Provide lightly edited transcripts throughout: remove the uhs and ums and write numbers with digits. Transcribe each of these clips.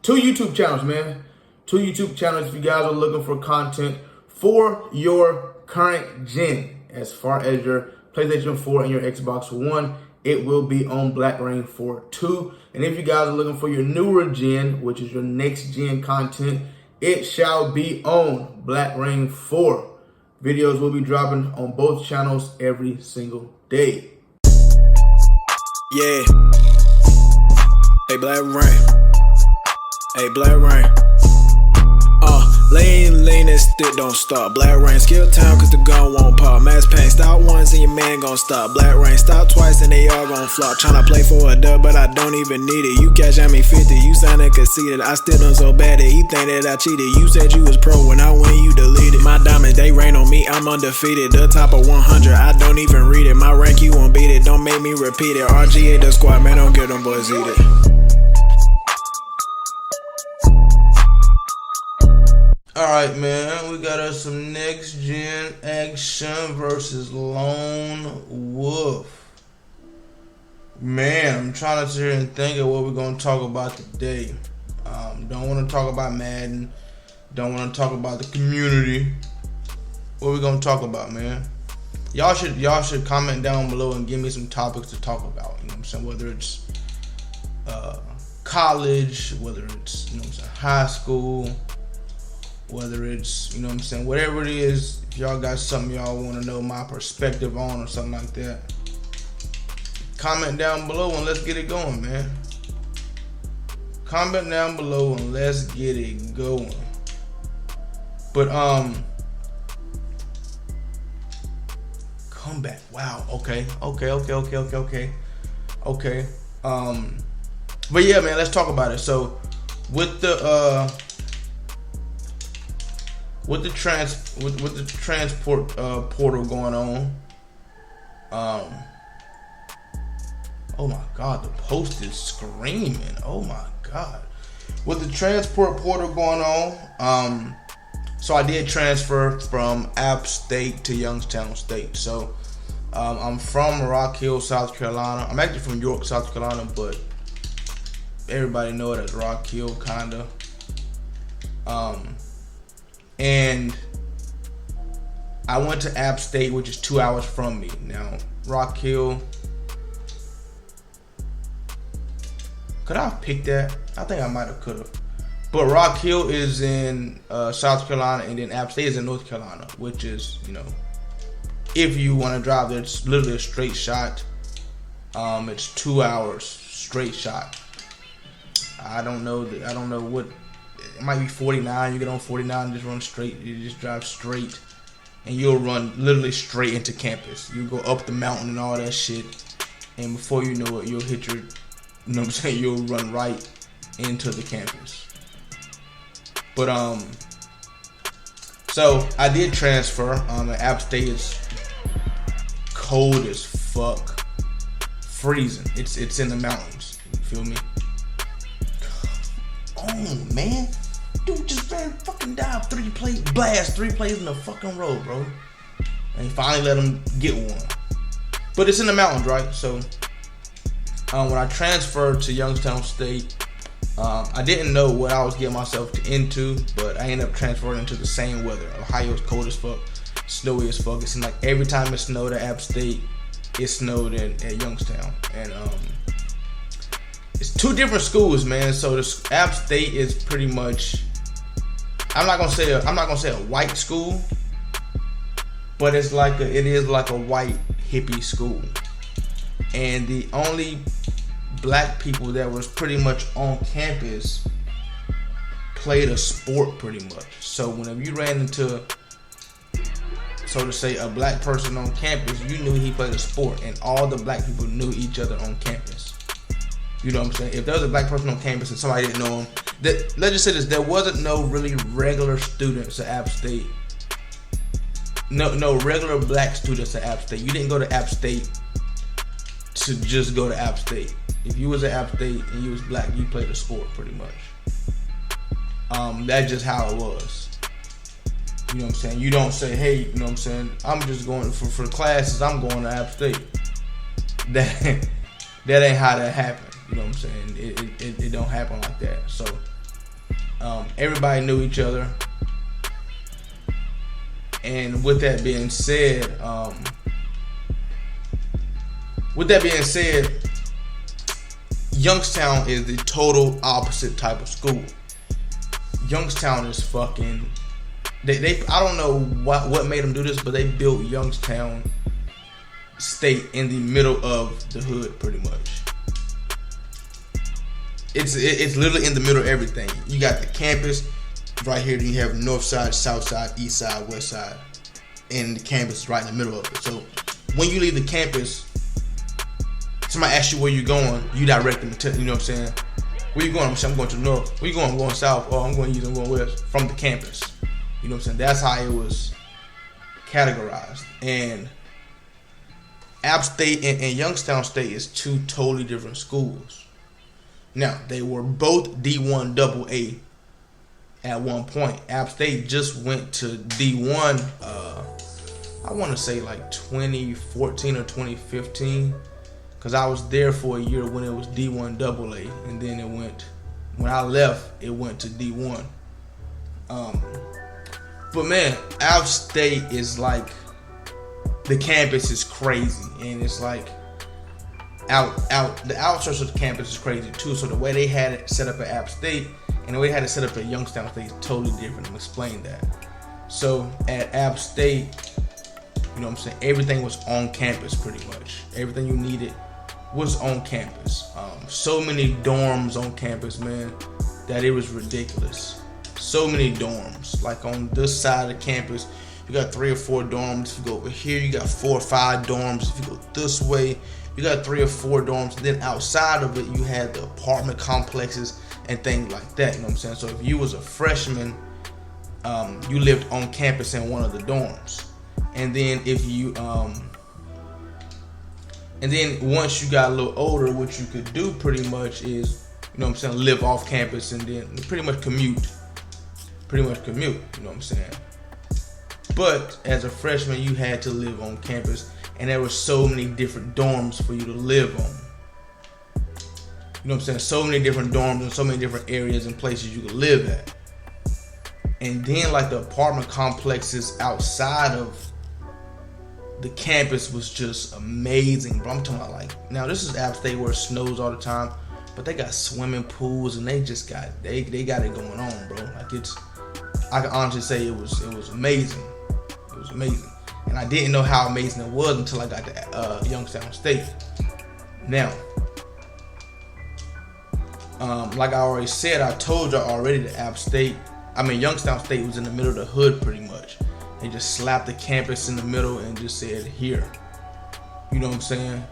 two YouTube channels, man. Two YouTube channels if you guys are looking for content for your current gen. As far as your PlayStation 4 and your Xbox One, it will be on Black Rain 4 2. And if you guys are looking for your newer gen, which is your next gen content, it shall be on Black Rain 4. Videos will be dropping on both channels every single day. Yeah. Hey, Black Rain. Hey, Black Rain. Lean and stick don't stop. Black Rain, skill town cause the gun won't pop. Mass pain, stop once and your man gon' stop. Black Rain, stop twice and they all gon' flop. Tryna play for a dub but I don't even need it. You cash at me 50, you soundin' conceited. I still done so bad that he think that I cheated. You said you was pro when I win you deleted. My diamonds, they rain on me, I'm undefeated. The top of 100, I don't even read it. My rank, you won't beat it, don't make me repeat it. RGA the squad, man, don't get them boys eat it. Alright, man, we got us some next gen action versus Lone Wolf. Man, I'm trying to sit here and think of what we're going to talk about today. Don't want to talk about Madden. Don't want to talk about the community. What are we going to talk about, man? Y'all should comment down below and give me some topics to talk about. You know what I'm saying? Whether it's college, whether it's, you know what I'm saying, high school, whether it's, you know what I'm saying, whatever it is, if y'all got something y'all want to know my perspective on or something like that, comment down below and let's get it going, man. Comment down below and let's get it going. But, comeback, wow, okay. But yeah, man, let's talk about it. So, with the transport portal going on, oh my god, the post is screaming. Oh my god, with the transport portal going on, so I did transfer from App State to Youngstown State. So I'm from Rock Hill, South Carolina. I'm actually from York, South Carolina, but everybody know it as Rock Hill, kinda. And I went to App State, which is 2 hours from me. Now, Rock Hill, could I have picked that? I think I might have could have. But Rock Hill is in South Carolina, and then App State is in North Carolina, which is, you know, if you want to drive there, it's literally a straight shot. It's 2 hours straight shot. I don't know what. It might be 49. You get on 49 and just run straight. You just drive straight, and you'll run literally straight into campus. You go up the mountain and all that shit, and before you know it, you'll hit your, you know what I'm saying, you'll run right into the campus. But so I did transfer. App State is cold as fuck, freezing. It's in the mountains. You feel me? Oh man, dude just ran fucking down 3 plays in a fucking row, bro. And finally let him get one. But it's in the mountains, right? So when I transferred to Youngstown State, I didn't know what I was getting myself into, but I ended up transferring into the same weather. Ohio's cold as fuck, snowy as fuck. It seemed like every time it snowed at App State, it snowed at Youngstown. And it's 2 different schools, man. So the App State is pretty much, I'm not gonna say a white school, but it is like a white hippie school. And the only black people that was pretty much on campus played a sport pretty much. So whenever you ran into, so to say, a black person on campus, you knew he played a sport, and all the black people knew each other on campus. You know what I'm saying? If there was a black person on campus and somebody didn't know him, let's just say this, there wasn't no really regular students at App State. No regular black students at App State. You didn't go to App State to just go to App State. If you was at App State and you was black, you played a sport pretty much. That's just how it was. You know what I'm saying? You don't say, hey, you know what I'm saying, I'm just going for classes, I'm going to App State. That ain't how that happened. You know what I'm saying? It don't happen like that. So Everybody knew each other. And with that being said, Youngstown is the total opposite type of school. Youngstown is fucking. They I don't know what made them do this, but they built Youngstown State in the middle of the hood, pretty much. It's literally in the middle of everything. You got the campus right here. Then you have north side, south side, east side, west side, and the campus is right in the middle of it. So when you leave the campus, somebody asks you where you're going, you direct them to, you know what I'm saying? Where you going? I'm saying I'm going to the north. Where you going? I'm going south. Oh, I'm going east. I'm going west. From the campus. You know what I'm saying? That's how it was categorized. And App State and Youngstown State is two totally different schools. Now, they were both D1 AA at one point. App State just went to D1, I want to say like 2014 or 2015. Because I was there for a year when it was D1 AA. And then it went, when I left, it went to D1. But man, App State is like, the campus is crazy. And it's like, the outskirts of the campus is crazy too. So the way they had it set up at App State and the way they had it set up at Youngstown State is totally different. I'll explain that. So at App State, you know what I'm saying, everything was on campus pretty much. Everything you needed was on campus. So many dorms on campus, man, that it was ridiculous. So many dorms. Like on this side of the campus, you got 3 or 4 dorms. If you go over here, you got 4 or 5 dorms. If you go this way, you got 3 or 4 dorms. Then outside of it, you had the apartment complexes and things like that. You know what I'm saying? So if you was a freshman, you lived on campus in one of the dorms. And then if you and then once you got a little older, what you could do pretty much is, you know what I'm saying, live off campus and then pretty much commute. You know what I'm saying? But as a freshman, you had to live on campus, and there were so many different dorms for you to live on. You know what I'm saying? So many different dorms and so many different areas and places you could live at. And then like the apartment complexes outside of the campus was just amazing, bro. I'm talking about like, now this is App State where it snows all the time, but they got swimming pools and they just got, they got it going on, bro. Like it's, I can honestly say it was amazing. It was amazing. And I didn't know how amazing it was until I got to Youngstown State. Now, like I already said, I told y'all already that Youngstown State was in the middle of the hood pretty much. They just slapped the campus in the middle and just said, here. You know what I'm saying?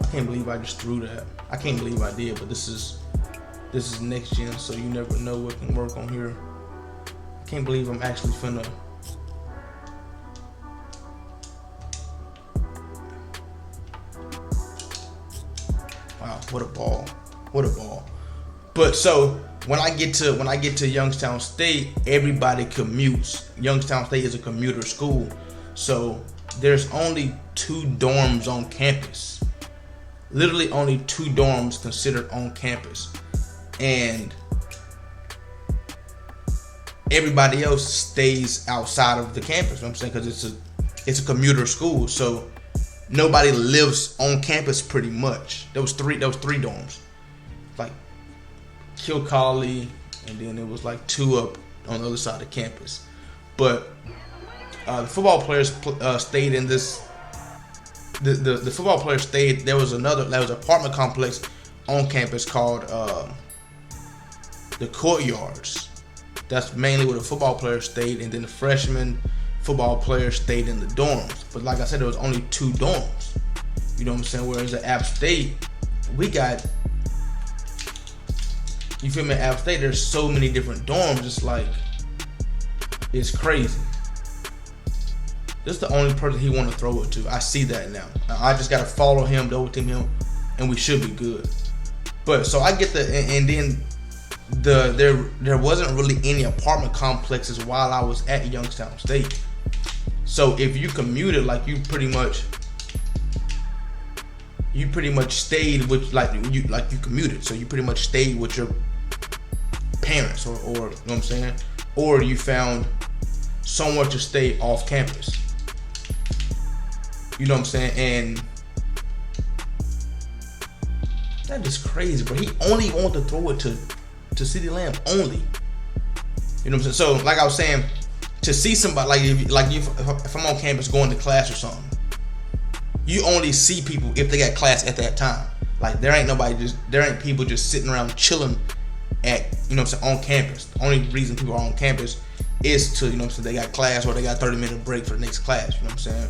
I can't believe I just threw that. I can't believe I did, but this is next gen, so you never know what can work on here. I can't believe I'm actually finna. Wow, what a ball. What a ball. But so when I get to Youngstown State, everybody commutes. Youngstown State is a commuter school. So there's only 2 dorms on campus. Literally only 2 dorms considered on campus. And everybody else stays outside of the campus. You know what I'm saying? Because it's a commuter school. So nobody lives on campus pretty much. There was 3 dorms. Like Kilcawley, and then it was like 2 up on the other side of campus. But the football players stayed in this. The football players stayed. There was an apartment complex on campus called the Courtyards. That's mainly where the football players stayed, and then the freshman football players stayed in the dorms. But like I said, there was only 2 dorms. You know what I'm saying? Whereas at App State, we got, you feel me? At App State, there's so many different dorms. It's like, it's crazy. This is the only person he want to throw it to. I see that now. I just got to follow him, double team him, and we should be good. But so I get and then there wasn't really any apartment complexes while I was at Youngstown State. So if you commuted, like you pretty much, you pretty much stayed with you commuted, so you pretty much stayed with your parents, or you know what I'm saying, or you found somewhere to stay off campus. You know what I'm saying? And that is crazy, bro. He only wanted to throw it to CeeDee Lamb only. You know what I'm saying? So, like I was saying, to see somebody if I'm on campus going to class or something, you only see people if they got class at that time. Like there ain't people just sitting around chilling at, you know what I'm saying, on campus. The only reason people are on campus is to, you know what I'm saying, they got class or they got 30-minute break for the next class. You know what I'm saying?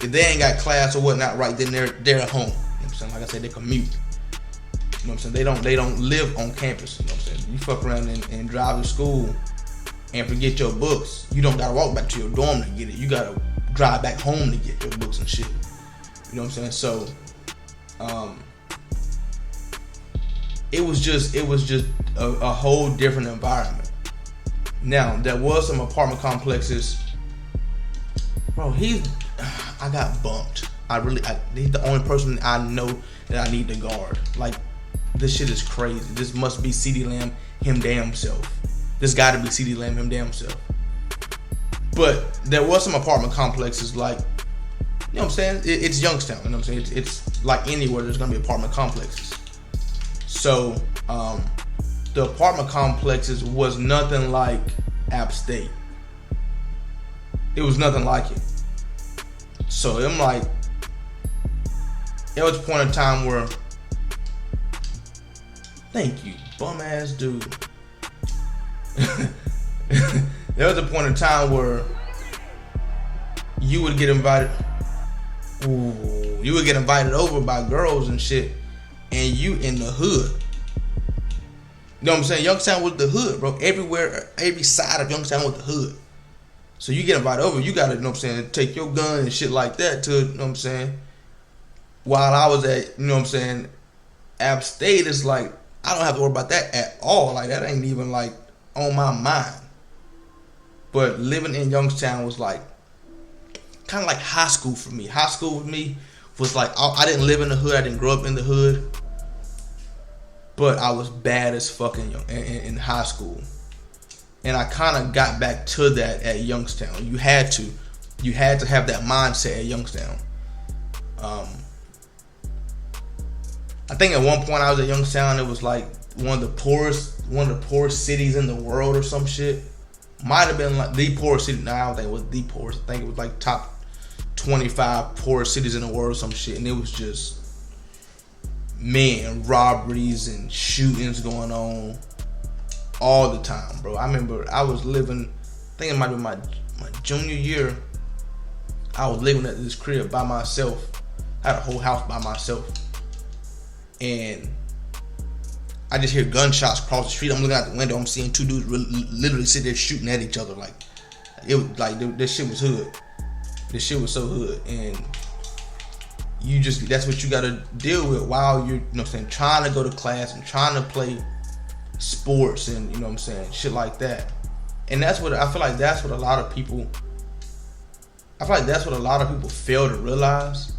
If they ain't got class or whatnot, right, then they're at home. You know what I'm saying? Like I said, they commute. You know what I'm saying? They don't live on campus. You know what I'm saying? You fuck around and drive to school and forget your books. You don't gotta walk back to your dorm to get it. You gotta drive back home to get your books and shit. You know what I'm saying? So, it was just a whole different environment. Now, there was some apartment complexes. Bro, I got bumped. He's the only person I know that I need to guard. Like, this shit is crazy. This must be CeeDee Lamb, him damn self. This gotta be CeeDee Lamb, him damn self. But there was some apartment complexes, like, you know what I'm saying? It's Youngstown, you know what I'm saying? It's like anywhere there's gonna be apartment complexes. So, the apartment complexes was nothing like App State. It was nothing like it. So I'm like, there was a point in time where, thank you, bum ass dude. There was a point in time where you would get invited. You would get invited over by girls and shit, and you in the hood. You know what I'm saying? Youngstown was the hood, bro. Everywhere, every side of Youngstown was the hood. So you get invited over, you gotta, you know what I'm saying, take your gun and shit like that to, you know what I'm saying. While I was at, you know what I'm saying, App State, is like, I don't have to worry about that at all. Like, that ain't even like on my mind. But living in Youngstown was like kind of like high school for me. High school with me was like, I didn't live in the hood, I didn't grow up in the hood, but I was bad as fuck in high school. And I kind of got back to that at Youngstown. You had to have that mindset at Youngstown. I think at one point I was at Youngstown, it was like one of the poorest cities in the world or some shit. Might have been like the poorest city. No, I don't think it was the poorest. I think it was like top 25 poorest cities in the world or some shit. And it was just, man, robberies and shootings going on all the time, bro. I remember I was living, I think it might be my junior year, I was living at this crib by myself. I had a whole house by myself. And I just hear gunshots across the street. I'm looking out the window. I'm seeing two dudes literally sit there shooting at each other. Like, it was like, this shit was hood. This shit was so hood. And that's what you gotta deal with while you're, you know what I'm saying, trying to go to class and trying to play sports and, you know what I'm saying, shit like that. And that's what I feel like that's what a lot of people fail to realize,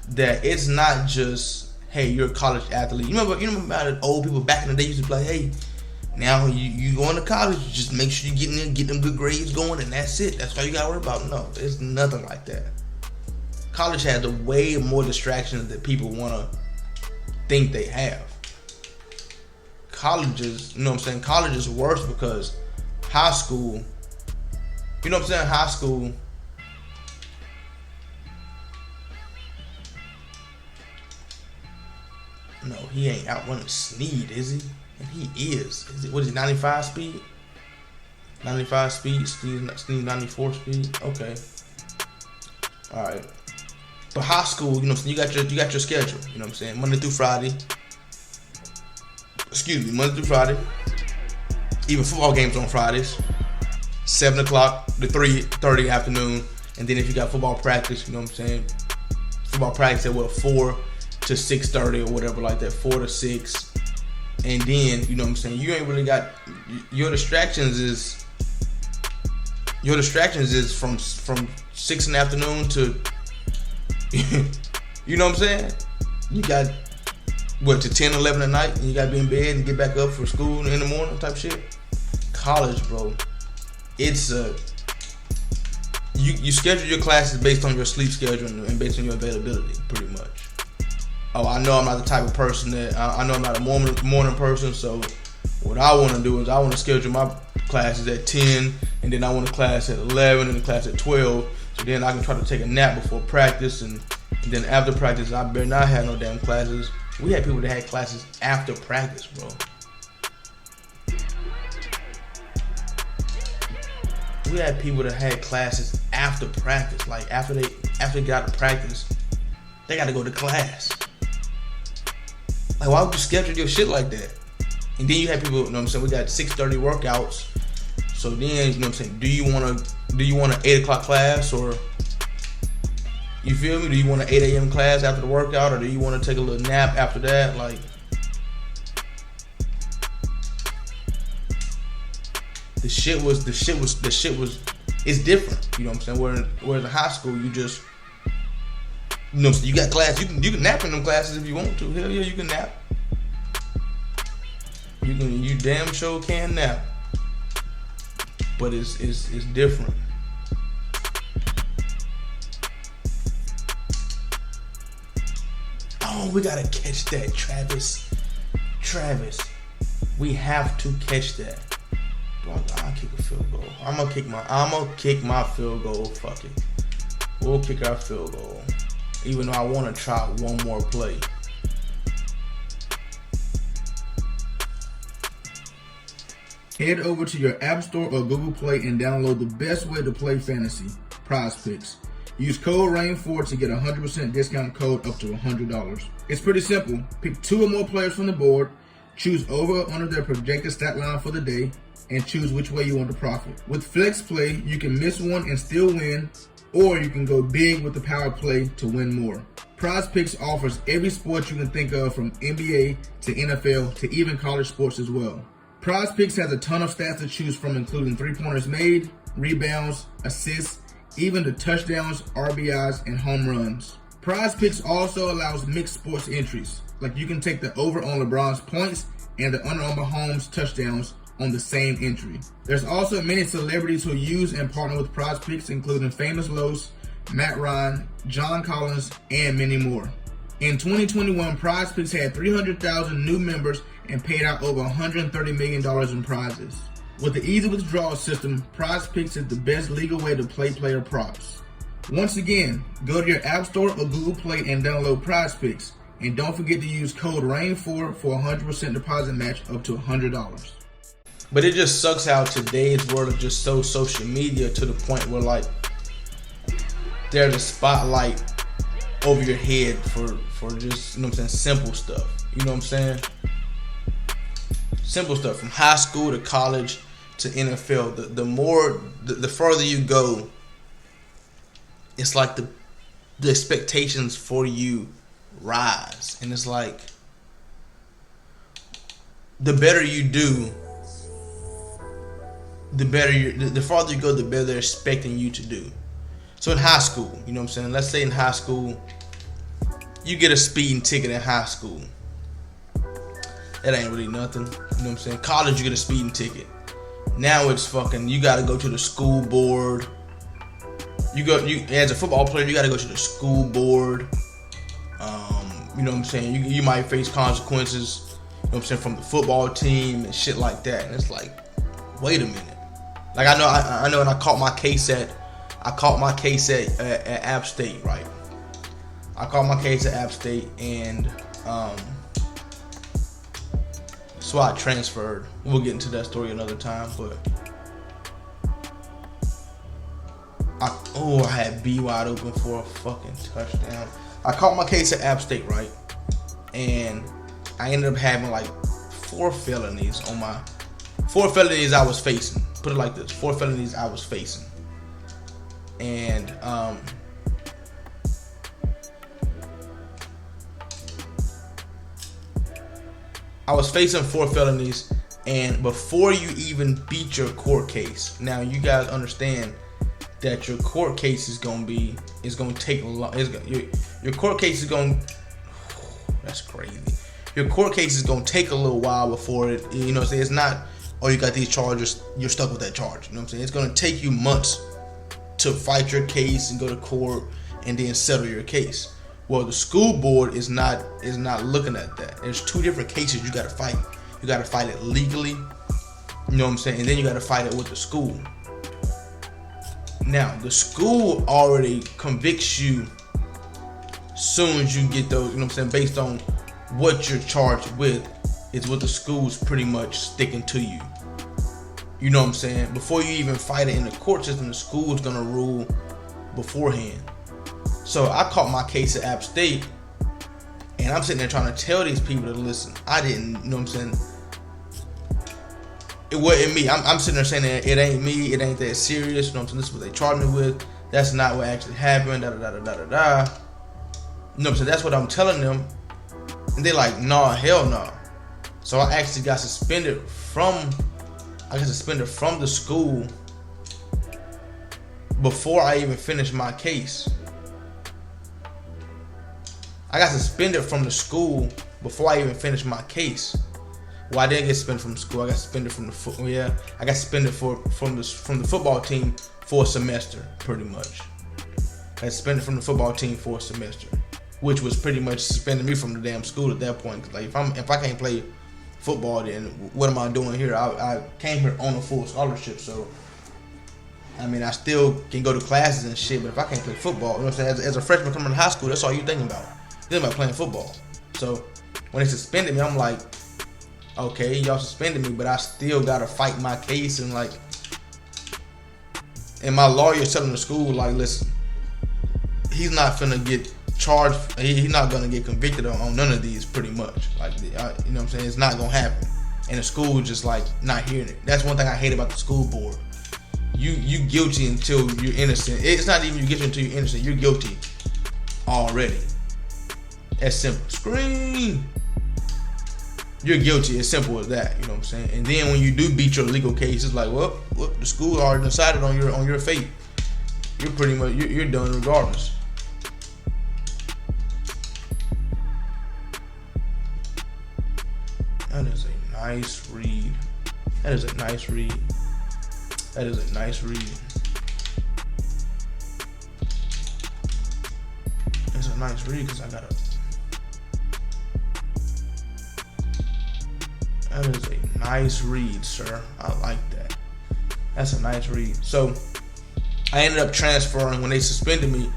that it's not just, hey, you're a college athlete. You remember about the old people back in the day used to be like, hey, now you going to college, just make sure you get in there, get them good grades going, and that's it. That's all you gotta worry about. No, it's nothing like that. College has a way more distractions that people wanna think they have. Colleges, you know what I'm saying? College is worse because high school, you know what I'm saying? High school, no, he ain't outrunning Sneed, is he? And he is. What is he, 95 speed? 95 speed, Sneed 94 speed? Okay. Alright. But high school, you know what I'm saying, you got your schedule, you know what I'm saying? Monday through Friday. Monday through Friday. Even football games on Fridays. 7 o'clock to 3:30 afternoon. And then if you got football practice, you know what I'm saying? Football practice at 4 to 6:30 or whatever like that, 4 to 6. And then, you know what I'm saying, you ain't really got, your distractions is from 6 in the afternoon to, you know what I'm saying? you got what, to 10, 11 at night, and you gotta be in bed and get back up for school in the morning type shit. College, bro, it's you schedule your classes based on your sleep schedule and based on your availability, pretty much. Oh, I know I'm not the type of person that I know I'm not a morning person, so what I want to do is I want to schedule my classes at 10, and then I want a class at 11 and a class at 12, so then I can try to take a nap before practice, and then after practice I better not have no damn classes. We had people that had classes after practice, bro. We had people that had classes after practice, like after they got out of practice, they got to go to class. Like, why would you schedule your shit like that? And then you have people, you know what I'm saying, we got 6:30 workouts. So then, you know what I'm saying, do you want an 8 o'clock class, or you feel me? Do you want an 8 a.m. class after the workout, or do you want to take a little nap after that? Like, the shit was it's different. You know what I'm saying? Whereas in high school, you just, you know, you got class. You can nap in them classes if you want to. Hell yeah, you can nap. You damn sure can nap. But it's different. Oh, we gotta catch that, Travis. We have to catch that. I'll kick a field goal. I'm gonna kick my field goal. Fuck it. We'll kick our field goal. Even though I want to try one more play. Head over to your App Store or Google Play and download the best way to play fantasy, Prize Picks. Use code RAIN4 to get a 100% discount code up to $100. It's pretty simple. Pick 2 or more players from the board, choose over or under their projected stat line for the day, and choose which way you want to profit. With Flex Play, you can miss one and still win, or you can go big with the power play to win more. Prize Picks offers every sport you can think of, from NBA to NFL to even college sports as well. Prize Picks has a ton of stats to choose from, including 3-pointers made, rebounds, assists, even the touchdowns, RBIs, and home runs. Prize Picks also allows mixed sports entries, like you can take the over on LeBron's points and the under on Mahomes' touchdowns on the same entry. There's also many celebrities who use and partner with Prize Picks, including Famous Los, Matt Ryan, John Collins, and many more. In 2021, Prize Picks had 300,000 new members and paid out over $130 million in prizes. With the easy withdrawal system, Prize Picks is the best legal way to play player props. Once again, go to your App Store or Google Play and download Prize Picks. And don't forget to use code RAIN4 for a 100% deposit match up to $100. But it just sucks how today's world is just so social media, to the point where, like, there's a spotlight over your head for just, you know what I'm saying, simple stuff. You know what I'm saying? Simple stuff from high school to college to NFL. The further you go, it's like the expectations for you rise, and it's like the better you do, the farther you go, the better they're expecting you to do. So in high school, you know what I'm saying? Let's say in high school, you get a speeding ticket in high school. That ain't really nothing. You know what I'm saying? College, you get a speeding ticket. Now it's fucking, you gotta go to the school board. You as a football player, you gotta go to the school board. You know what I'm saying? You might face consequences, you know what I'm saying, from the football team and shit like that. And it's like, wait a minute. Like, I know, and I caught my case at App State, right? I caught my case at App State, and so I transferred. We'll get into that story another time, but I had B wide open for a fucking touchdown. I caught my case at App State, right? And I ended up having like 4 felonies I was facing. Put it like this, 4 felonies I was facing. And I was facing 4 felonies, and before you even beat your court case, now you guys understand that your court case is gonna take a long. Your court case is gonna. That's crazy. Your court case is gonna take a little while before it. You know what I'm saying? It's not, oh, you got these charges, you're stuck with that charge. You know what I'm saying? It's gonna take you months to fight your case and go to court and then settle your case. Well, the school board is not looking at that. There's two different cases you gotta fight. You gotta fight it legally, you know what I'm saying, and then you gotta fight it with the school. Now, the school already convicts you soon as you get those, you know what I'm saying, based on what you're charged with is what the school's pretty much sticking to you. You know what I'm saying? Before you even fight it in the court system, the school's gonna rule beforehand. So I caught my case at App State, and I'm sitting there trying to tell these people to listen. I didn't, you know what I'm saying? It wasn't me. I'm sitting there saying that it ain't me, it ain't that serious, you know what I'm saying? This is what they charged me with. That's not what actually happened, da da da da da da da. You know what I'm saying? That's what I'm telling them. And they're like, nah, hell no. So I actually got suspended from the school before I even finished my case. I got suspended from the school before I even finished my case. Well, I didn't get suspended from school. I got suspended from the I got suspended from the football team for a semester, pretty much. I got suspended from the football team for a semester, which was pretty much suspending me from the damn school at that point. Cause like if I can't play football, then what am I doing here? I came here on a full scholarship, so I mean I still can go to classes and shit. But if I can't play football, you know what I'm saying? As a freshman coming to high school, that's all you thinking about. You're thinking about playing football. So when they suspended me, I'm like, okay, y'all suspended me, but I still gotta fight my case and like. And my lawyer's telling the school like, listen, he's not finna get charged. He's not gonna get convicted on none of these, pretty much. Like, you know what I'm saying? It's not gonna happen. And the school just like not hearing it. That's one thing I hate about the school board. You guilty until you're innocent. It's not even you guilty until you're innocent. You're guilty already. As simple. Scream. You're guilty. As simple as that. You know what I'm saying? And then when you do beat your legal case, it's like, well, the school already decided on your fate. You're pretty much you're done regardless. That is a nice read. That is a nice read. That is a nice read. It's a nice read because I got a. That is a nice read, sir. I like that. That's a nice read. So I ended up transferring. When they suspended me,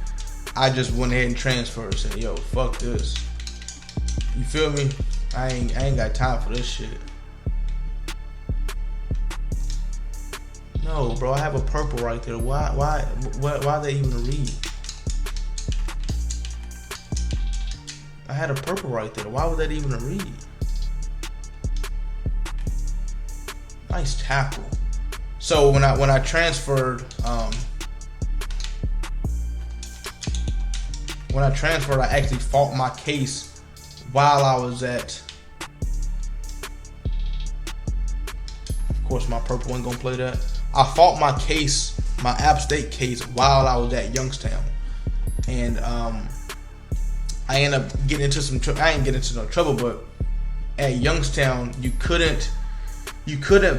I just went ahead and transferred. Said, yo, fuck this. You feel me? I ain't got time for this shit. No, bro, I have a purple right there. Why they even read? I had a purple right there. Why would that even a read? Nice tackle. So when I transferred, I actually fought my case while I was at. Of course, my purple wasn't gonna play that. I fought my case, my App State case, while I was at Youngstown, and I ended up getting into some trouble. I didn't get into no trouble, but at Youngstown, you couldn't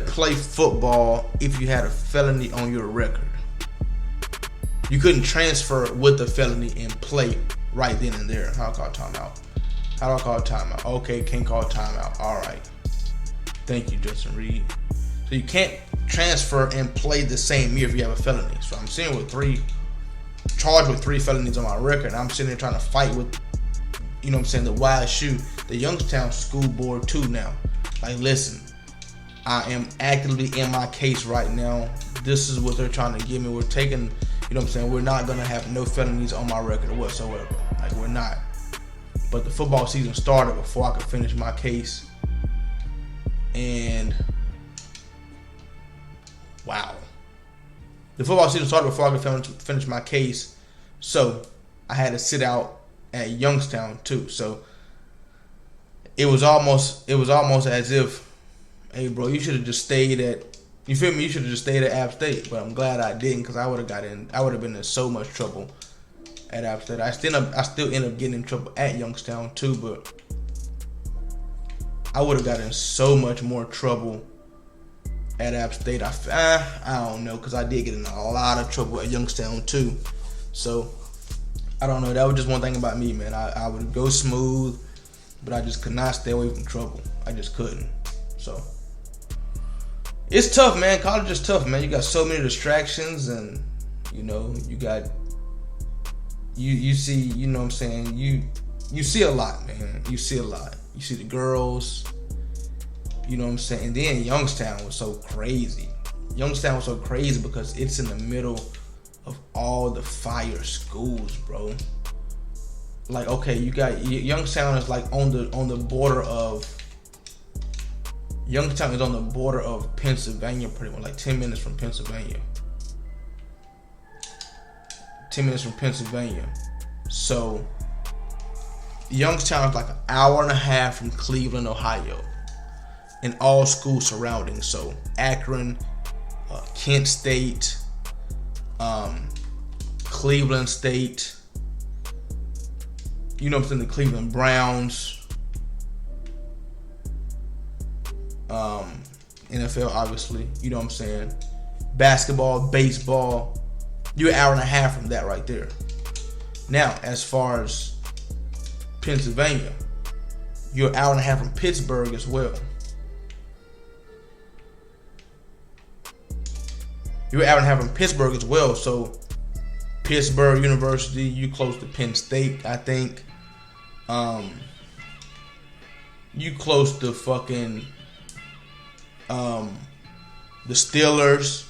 play football if you had a felony on your record. You couldn't transfer with a felony and play right then and there. How do I call timeout? How do I call timeout? Okay, can't call timeout. All right. Thank you, Justin Reed. So you can't transfer and play the same year if you have a felony. So I'm sitting with charged with 3 felonies on my record. And I'm sitting there trying to fight with, you know what I'm saying, the wild shoe, the Youngstown school board too now. Like, listen, I am actively in my case right now. This is what they're trying to give me. We're taking, you know what I'm saying, we're not going to have no felonies on my record whatsoever. Like, we're not. But the football season started before I could finish my case. And wow. The football season started before I could finish my case. So I had to sit out at Youngstown too. So it was almost as if, hey bro, you should have just stayed at, you feel me? You should have just stayed at App State. But I'm glad I didn't, because I would have been in so much trouble at App State. I still end up getting in trouble at Youngstown too, but I would have gotten in so much more trouble at App State. I don't know, because I did get in a lot of trouble at Youngstown too. So I don't know. That was just one thing about me, man. I would go smooth, but I just could not stay away from trouble. I just couldn't. So it's tough, man. College is tough, man. You got so many distractions, and you know, you got you see, you know what I'm saying, you see a lot, man. You see a lot. You see the girls, you know what I'm saying? And then Youngstown was so crazy. Youngstown was so crazy because it's in the middle of all the fire schools, bro. Like, okay, you got Youngstown is like on the border of Youngstown is on the border of Pennsylvania, pretty much, like 10 minutes from Pennsylvania. 10 minutes from Pennsylvania. So Youngstown is like an hour and a half from Cleveland, Ohio, and all schools surrounding. So Akron, Kent State, Cleveland State, you know what I'm saying, the Cleveland Browns, NFL obviously, you know what I'm saying, basketball, baseball. You're an hour and a half from that right there. Now, as far as Pennsylvania, you're an hour and a half from Pittsburgh as well. You're an hour and a half from Pittsburgh as well. So Pittsburgh University, you close to Penn State, I think. You close to fucking the Steelers,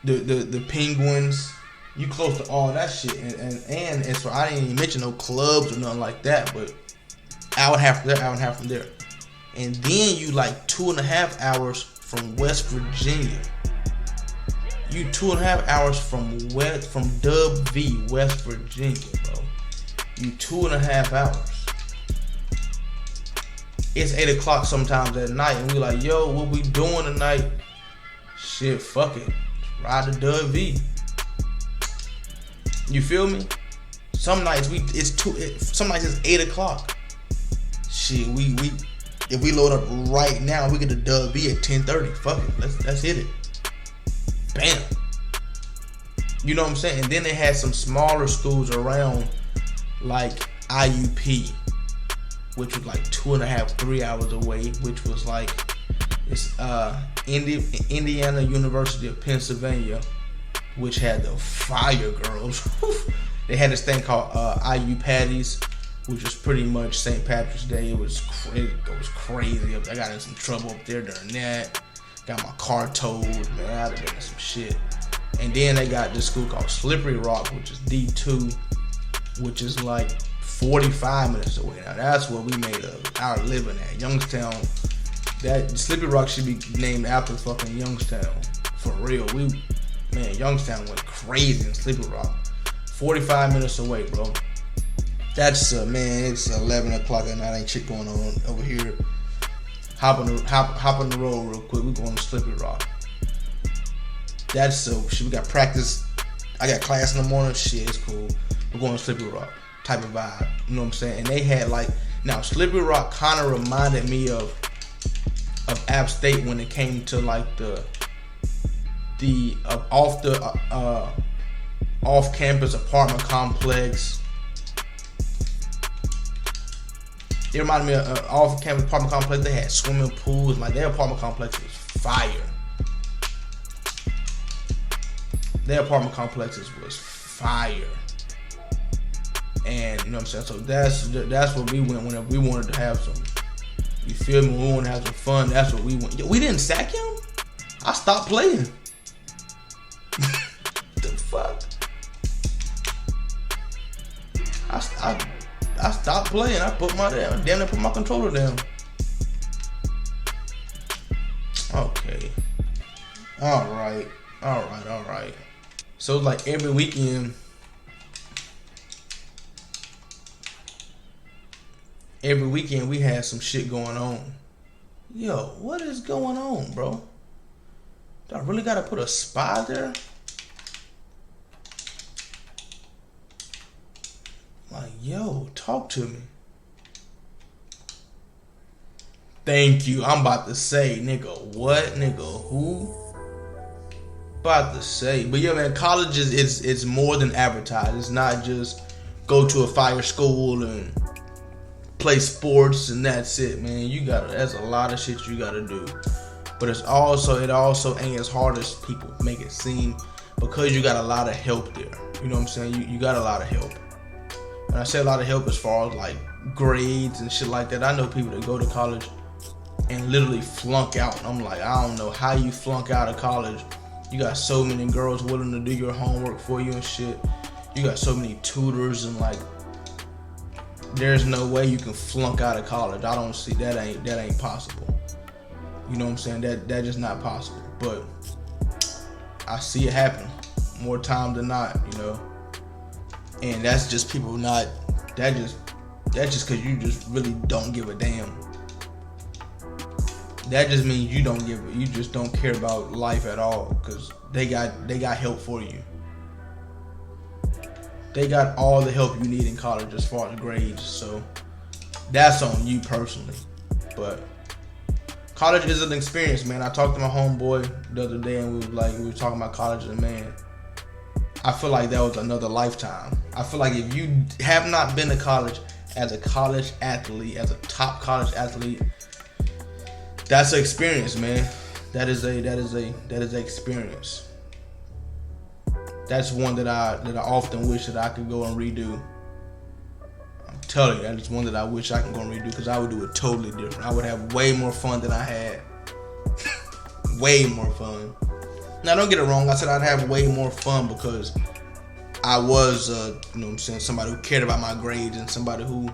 the Penguins. You close to all that shit, and as for, I didn't even mention no clubs or nothing like that, but hour and a half from there, hour and a half from there, and then you like 2.5 hours from West Virginia. You 2.5 hours from Dub V, West Virginia, bro. You 2.5 hours. It's 8 o'clock sometimes at night, and we like, yo, what we doing tonight? Shit, fuck it, ride the Dub V. You feel me? Some nights some nights it's 8 o'clock. Shit, we if we load up right now, we get the Dub V at 10:30. Fuck it, let's hit it. Bam. You know what I'm saying? And then they had some smaller schools around, like IUP, which was like 2.5, 3 hours away, which was like, it's Indiana University of Pennsylvania, which had the fire girls. They had this thing called IU Patties, which was pretty much St. Patrick's Day. It was crazy. I got in some trouble up there during that. Got my car towed, man. I'd have been in some shit. And then they got this school called Slippery Rock, which is D2, which is like 45 minutes away. Now that's where we made our living at. Youngstown. That Slippery Rock should be named after fucking Youngstown. For real. Youngstown went crazy in Slippery Rock. 45 minutes away, bro. That's it's 11 o'clock at night. Ain't shit going on over here. Hop on the road real quick. We going to Slippery Rock. That's shit. We got practice. I got class in the morning. Shit, it's cool. We're going to Slippery Rock type of vibe. You know what I'm saying? And they had now Slippery Rock kind of reminded me of App State when it came to like the off-campus apartment complex. It reminded me of off-campus apartment complex. They had swimming pools. Like, their apartment complex was fire. Their apartment complexes was fire. And, you know what I'm saying? So that's what we went whenever we wanted to have some, you feel me? When we wanted to have some fun, that's what we went. Yo, we didn't sack him? I stopped playing. The fuck? I stopped playing. I put my controller down. Okay. All right. So like every weekend we had some shit going on. Yo, what is going on, bro? Do I really gotta put a spy there? Like, yo, talk to me. Thank you. I'm about to say, nigga, what? Nigga, who? About to say. But yeah, man, college it's more than advertised. It's not just go to a fire school and play sports and that's it, man. That's a lot of shit you gotta do. But it also ain't as hard as people make it seem, because you got a lot of help there. You know what I'm saying? You got a lot of help. And I say a lot of help as far as like grades and shit like that. I know people that go to college and literally flunk out. And I'm like, I don't know how you flunk out of college. You got so many girls willing to do your homework for you and shit. You got so many tutors and like, there's no way you can flunk out of college. I don't see that ain't possible. You know what I'm saying? That just not possible. But I see it happen more time than not, you know. And that's just people not. That's just because you just really don't give a damn. That just means you just don't care about life at all, because they got help for you. They got all the help you need in college as far as grades. So that's on you personally. But college is an experience, man. I talked to my homeboy the other day and we were talking about college, and man, I feel like that was another lifetime. I feel like if you have not been to college as a college athlete, as a top college athlete, that's an experience, man. That is an experience. That's one that I often wish that I could go and redo. I'm telling you, that is one that I wish I could go and redo, because I would do it totally different. I would have way more fun than I had. Way more fun. Now, don't get it wrong. I said I'd have way more fun because I was, you know what I'm saying, somebody who cared about my grades and somebody who, you know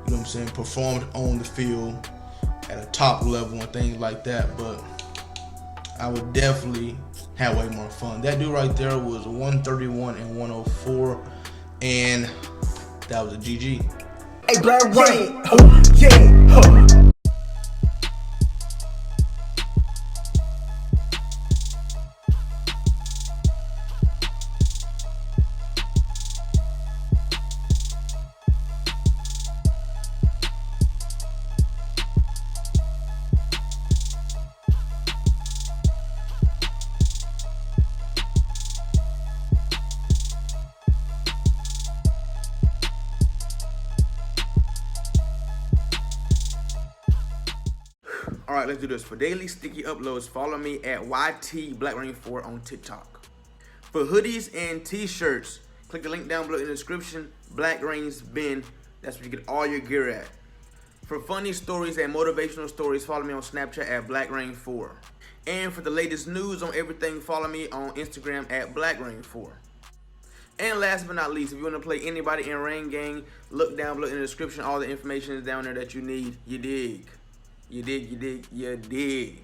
what I'm saying, performed on the field at a top level and things like that. But I would definitely have way more fun. That dude right there was 131 and 104, and that was a GG. Hey, Black Rain. Oh, yeah. Huh. All right, let's do this. For daily sticky uploads, follow me at YTBlackRain4 on TikTok. For hoodies and t-shirts, click the link down below in the description. Black Rain's bin. That's where you get all your gear at. For funny stories and motivational stories, follow me on Snapchat at BlackRain4. And for the latest news on everything, follow me on Instagram at BlackRain4. And last but not least, if you want to play anybody in Rain Gang, look down below in the description. All the information is down there that you need. You dig. You dig.